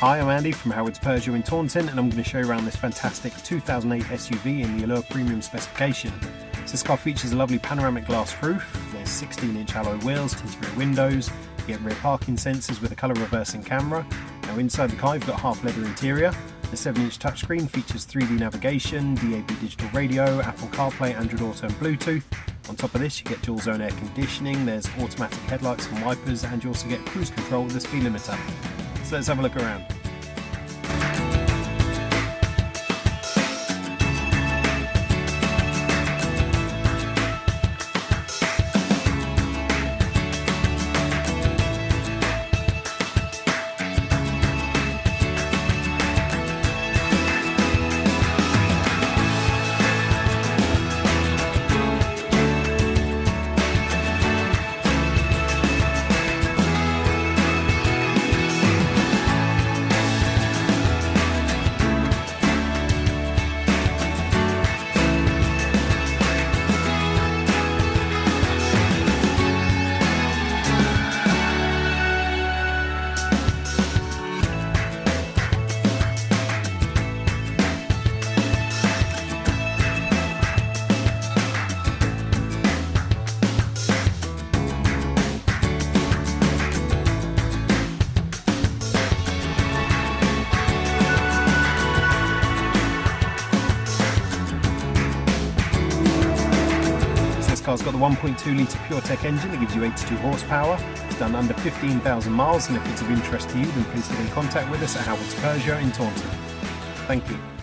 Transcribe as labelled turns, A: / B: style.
A: Hi, I'm Andy from Howard's Peugeot in Taunton, and I'm going to show you around this fantastic 2008 SUV in the Allure Premium specification. So this car features a lovely panoramic glass roof, there's 16-inch alloy wheels, tinted rear windows, you get rear parking sensors with a colour reversing camera. Now inside the car you've got a half leather interior. The 7-inch touchscreen features 3D navigation, DAB digital radio, Apple CarPlay, Android Auto and Bluetooth. On top of this you get dual zone air conditioning, there's automatic headlights and wipers, and you also get cruise control with the speed limiter. So let's have a look around. This car's got the 1.2 litre PureTech engine that gives you 82 horsepower. It's done under 15,000 miles, and if it's of interest to you, then please get in contact with us at Howard's Peugeot in Taunton. Thank you.